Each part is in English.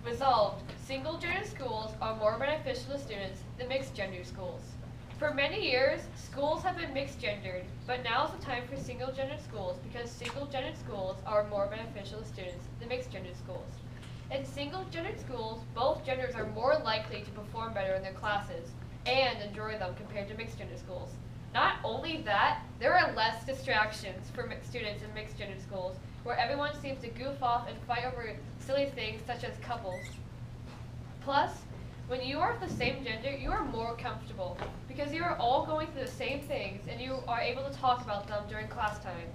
Resolved, single-gender schools are more beneficial to students than mixed-gender schools. For many years, schools have been mixed-gendered, but now is the time for single-gendered schools because single-gendered schools are more beneficial to students than mixed-gendered schools. In single-gendered schools, both genders are more likely to perform better in their classes and enjoy them compared to mixed-gender schools. Not only that, there are less distractions for students in mixed-gendered schools, where everyone seems to goof off and fight over silly things such as couples. Plus, when you are of the same gender, you are more comfortable because you are all going through the same things and you are able to talk about them during class time.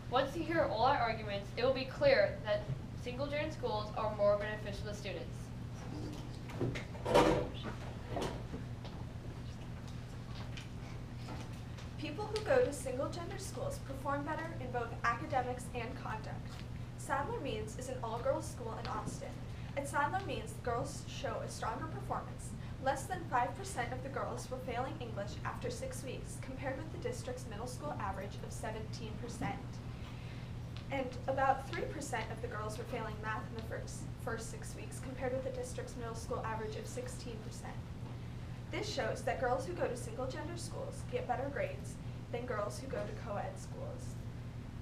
Once you hear all our arguments, it will be clear that single-gender schools are more beneficial to students. People who go to single-gender schools perform better in both academics and conduct. Sadler Means is an all-girls school in Austin. At Sadler Means, girls show a stronger performance. Less than 5% of the girls were failing English after 6 weeks, compared with the district's middle school average of 17%. And about 3% of the girls were failing math in the first 6 weeks, compared with the district's middle school average of 16%. This shows that girls who go to single-gender schools get better grades than girls who go to co-ed schools.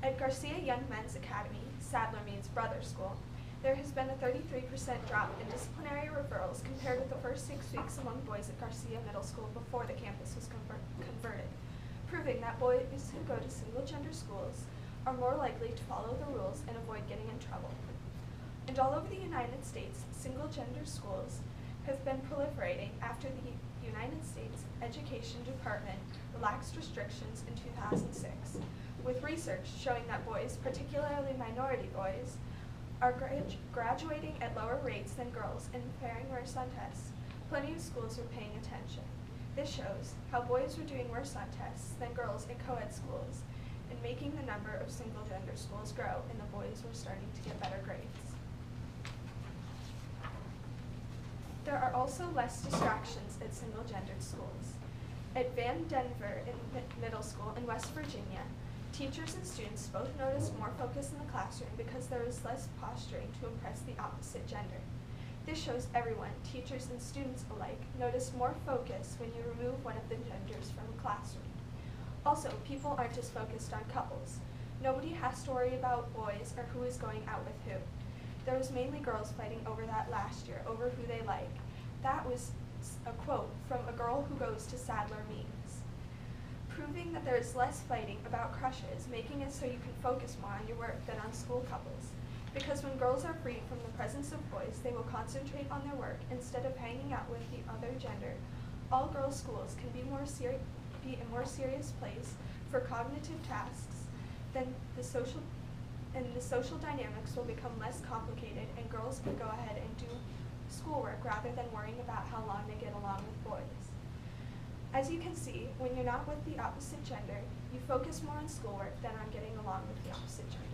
At Garcia Young Men's Academy, Sadler Means Brother School, there has been a 33% drop in disciplinary referrals compared with the first 6 weeks among boys at Garcia Middle School before the campus was converted, proving that boys who go to single-gender schools are more likely to follow the rules and avoid getting in trouble. And all over the United States, single-gender schools have been proliferating after the United States Education Department relaxed restrictions in 2006, with research showing that boys, particularly minority boys, are graduating at lower rates than girls and faring worse on tests. Plenty of schools were paying attention. This shows how boys were doing worse on tests than girls in co-ed schools, and making the number of single-gender schools grow, and the boys were starting to get better grades. There are also less distractions at single-gendered schools. At Van Denver Middle School in West Virginia, teachers and students both notice more focus in the classroom because there is less posturing to impress the opposite gender. This shows everyone, teachers and students alike, notice more focus when you remove one of the genders from the classroom. Also, people aren't just focused on couples. Nobody has to worry about boys or who is going out with who. There was mainly girls fighting over that last year, over who they like. That was a quote from a girl who goes to Sadler Means, proving that there is less fighting about crushes, making it so you can focus more on your work than on school couples. Because when girls are free from the presence of boys, they will concentrate on their work instead of hanging out with the other gender. All girls' schools can be a more serious place for cognitive tasks than the social dynamics will become less complicated, and girls can go ahead and do schoolwork rather than worrying about how long they get along with boys. As you can see, when you're not with the opposite gender, you focus more on schoolwork than on getting along with the opposite gender.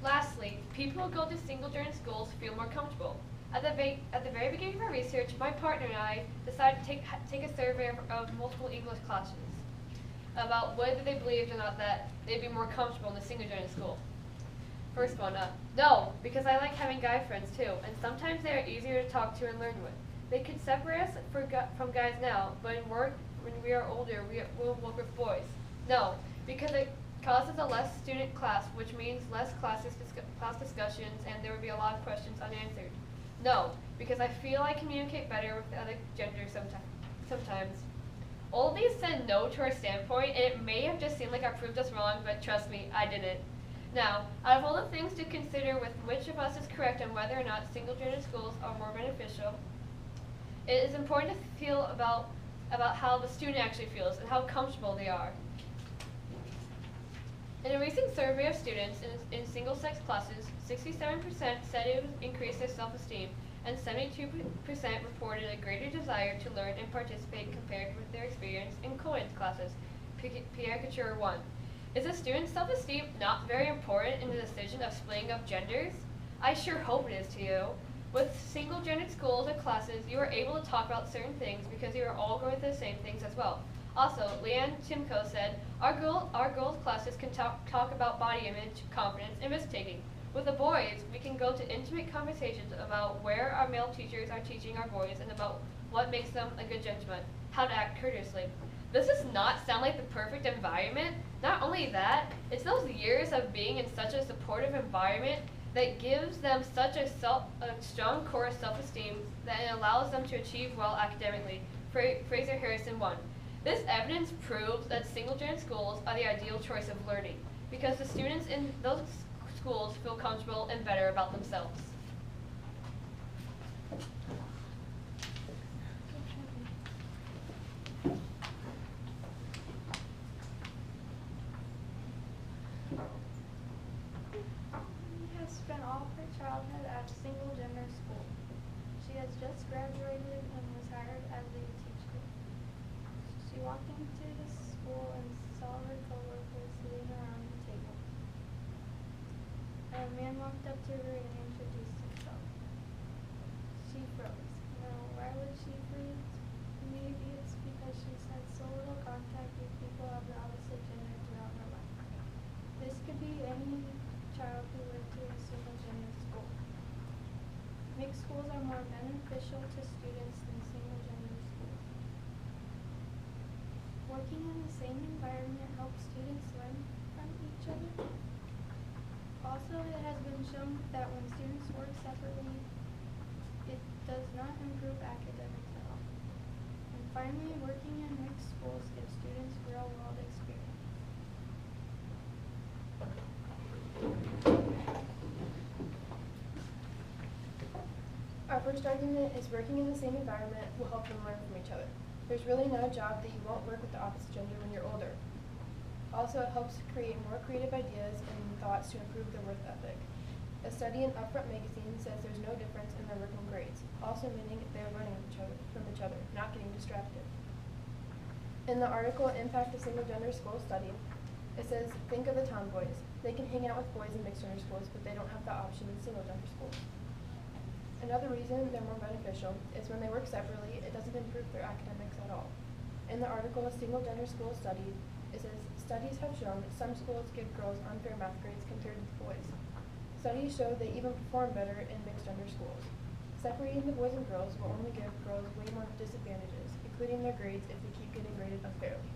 Lastly, people who go to single-gender schools feel more comfortable. At the very beginning of our research, my partner and I decided to take a survey of multiple English classes about whether they believed or not that they'd be more comfortable in a single-gender school. First one, no, because I like having guy friends too, and sometimes they are easier to talk to and learn with. They could separate us from guys now, but in work, when we are older, we'll work with boys. No, because it causes a less student class, which means less class discussions, and there would be a lot of questions unanswered. No, because I feel I communicate better with the other gender sometimes. All of these said no to our standpoint, and it may have just seemed like I proved us wrong, but trust me, I didn't. Now, out of all the things to consider with which of us is correct on whether or not single-gender schools are more beneficial, it is important to feel about how the student actually feels and how comfortable they are. In a recent survey of students in single-sex classes, 67% said it would increase their self-esteem, and 72% reported a greater desire to learn and participate compared with their experience in co-ed classes. Pierre Couture 1. Is a student's self-esteem not very important in the decision of splitting up genders? I sure hope it is to you. With single-gendered schools and classes, you are able to talk about certain things because you are all going through the same things as well. Also, Leanne Timko said, our girls' classes can talk about body image, confidence, and risk-taking. With the boys, we can go to intimate conversations about where our male teachers are teaching our boys and about what makes them a good gentleman, how to act courteously. This does not sound like the perfect environment. Not only that, it's those years of being in such a supportive environment that gives them such a strong core of self-esteem that it allows them to achieve well academically. Fraser Harrison 1. This evidence proves that single-gender schools are the ideal choice of learning because the students in those schools feel comfortable and better about themselves. Spent all of her childhood at a single-gender school. She has just graduated and was hired as a teacher. She walked into the school and saw her coworkers sitting around the table. A man walked up to her and introduced himself. She froze. Now, why would she freeze? Maybe it's because she's had so little contact with people of the opposite gender throughout her life. This could be any child who went to a single-gender school. Mixed schools are more beneficial to students than single-gender schools. Working in the same environment helps students learn from each other. Also, it has been shown that when students work separately, it does not improve academics at all. And finally, working in mixed schools gives students real-world experience. Our first argument is working in the same environment will help them learn from each other. There's really no job that you won't work with the opposite gender when you're older. Also, it helps create more creative ideas and thoughts to improve their work ethic. A study in Upfront magazine says there's no difference in their working grades, also meaning they're learning from each other, not getting distracted. In the article Impact of Single-Gender School Study, it says, think of the tomboys. They can hang out with boys in mixed-gender schools, but they don't have the option in single-gender schools. Another reason they're more beneficial is when they work separately, it doesn't improve their academics at all. In the article A Single-Gender School Study, it says, studies have shown some schools give girls unfair math grades compared to boys. Studies show they even perform better in mixed-gender schools. Separating the boys and girls will only give girls way more disadvantages, including their grades if they keep getting graded unfairly.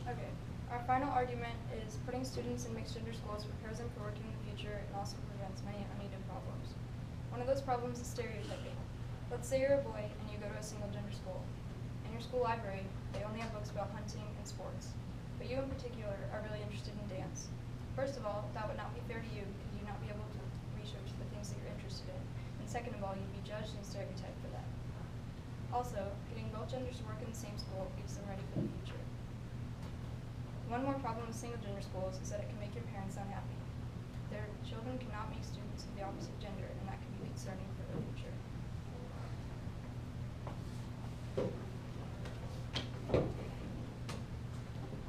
Okay, our final argument is putting students in mixed-gender schools prepares them for working in the future and also prevents many unneeded problems. One of those problems is stereotyping. Let's say you're a boy and you go to a single-gender school. In your school library, they only have books about hunting and sports, but you in particular are really interested in dance. First of all, that would not be fair to you because you'd not be able to research the things that you're interested in. And second of all, you'd be judged and stereotyped for that. Also, getting both genders to work in the same school gets them ready for the future. One more problem with single-gender schools is that it can make your parents unhappy. Their children cannot make students of the opposite gender, and that can be concerning for their future.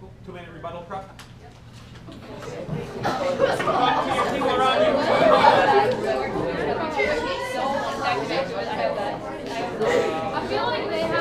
Cool. 2-minute rebuttal, prep. I feel like they have.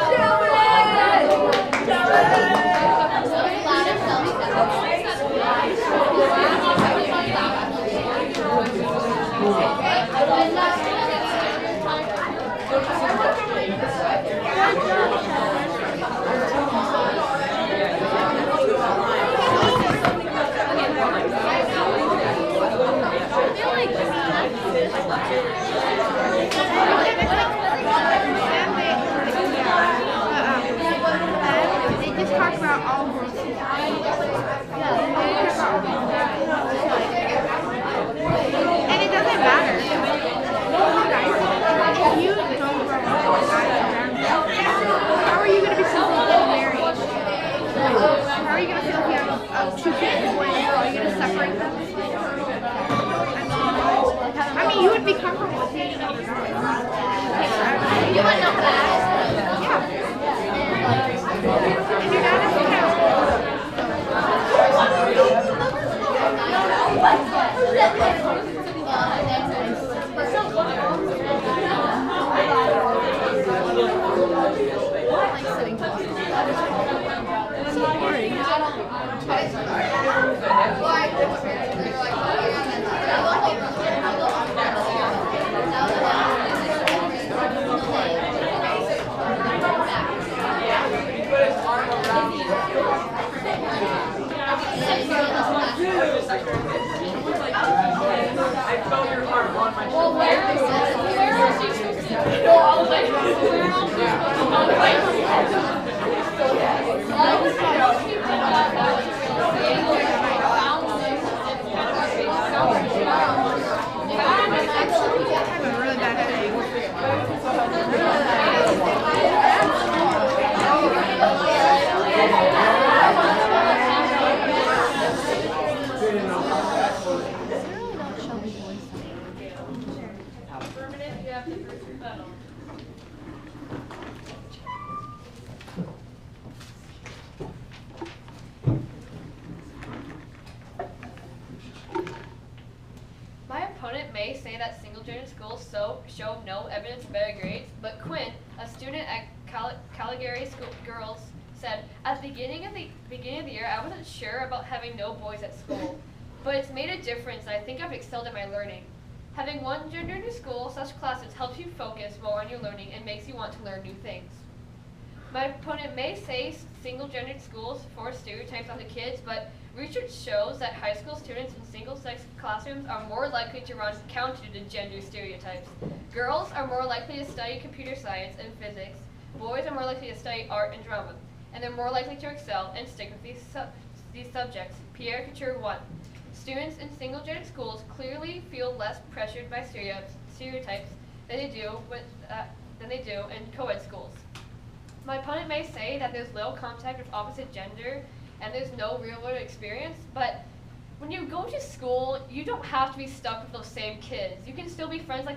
Affirmative, you have the first rebuttal. My opponent may say that single-gender schools show no evidence of better grades, but Quinn, a student at Caligari School Girls, said, "At the beginning of the year, I wasn't sure about having no boys at school, but it's made a difference, and I think I've excelled at my learning. Having one gender in your school, such classes helps you focus more on your learning and makes you want to learn new things." My opponent may say single-gendered schools force stereotypes onto kids, but research shows that high school students in single-sex classrooms are more likely to run counter to gender stereotypes. Girls are more likely to study computer science and physics. Boys are more likely to study art and drama, and they're more likely to excel and stick with these subjects. Pierre Couture 1. Students in single-gendered schools clearly feel less pressured by stereotypes than they do in co-ed schools. My opponent may say that there's little contact with opposite gender and there's no real-world experience, but when you go to school, you don't have to be stuck with those same kids. You can still be friends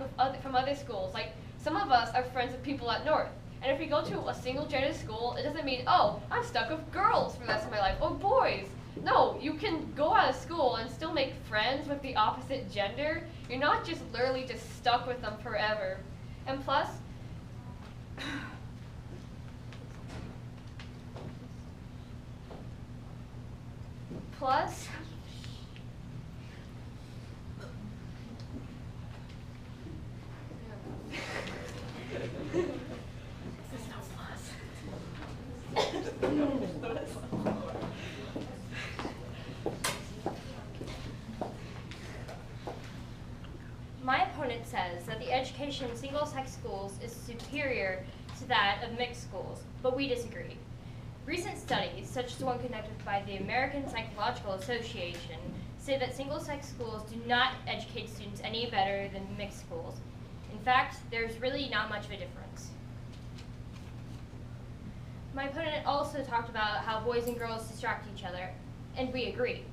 from other schools. Like, some of us are friends with people at North. And if you go to a single-gender school, it doesn't mean, oh, I'm stuck with girls for the rest of my life, or boys. No, you can go out of school and still make friends with the opposite gender. You're not just literally just stuck with them forever. And plus, my opponent says that the education in single-sex schools is superior to that of mixed schools, but we disagree. Recent studies, such as the one conducted by the American Psychological Association, say that single-sex schools do not educate students any better than mixed schools. In fact, there's really not much of a difference. My opponent also talked about how boys and girls distract each other, and we agree.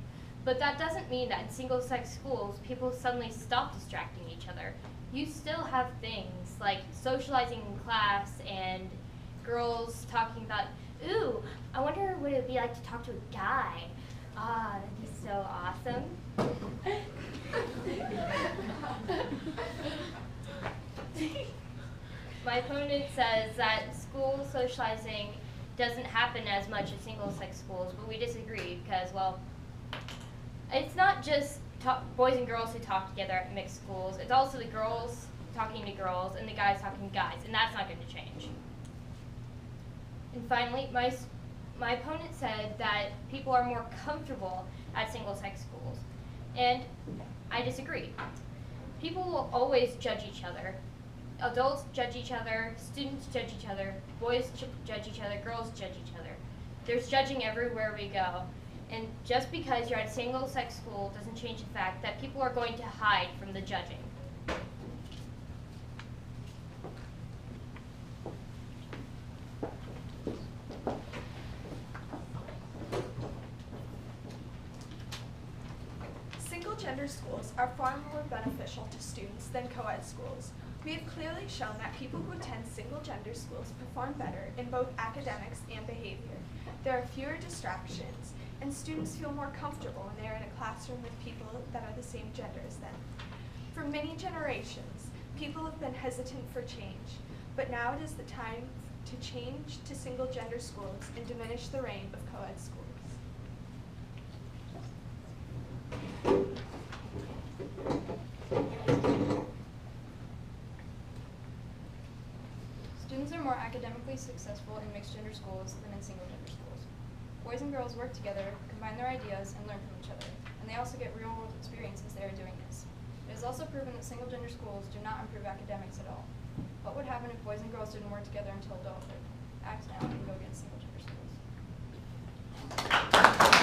But that doesn't mean that in single-sex schools, people suddenly stop distracting each other. You still have things like socializing in class and girls talking about, ooh, I wonder what it would be like to talk to a guy. Ah, that'd be so awesome. My opponent says that school socializing doesn't happen as much as single-sex schools, but we disagree because, well, it's not just boys and girls who talk together at mixed schools. It's also the girls talking to girls and the guys talking to guys, and that's not going to change. And finally, my opponent said that people are more comfortable at single-sex schools, and I disagree. People will always judge each other. Adults judge each other, students judge each other, boys judge each other, girls judge each other. There's judging everywhere we go. And just because you're at a single-sex school doesn't change the fact that people are going to hide from the judging. Single-gender schools are far more beneficial to students than co-ed schools. We have clearly shown that people who attend single-gender schools perform better in both academics and behavior. There are fewer distractions, and students feel more comfortable when they are in a classroom with people that are the same gender as them. For many generations, people have been hesitant for change, but now it is the time to change to single gender schools and diminish the reign of co-ed schools. Students are more academically successful in mixed gender schools than in single gender schools. Boys and girls work together, combine their ideas, and learn from each other, and they also get real world experience as they are doing this. It is also proven that single gender schools do not improve academics at all. What would happen if boys and girls didn't work together until adulthood? Act now and go against single gender schools.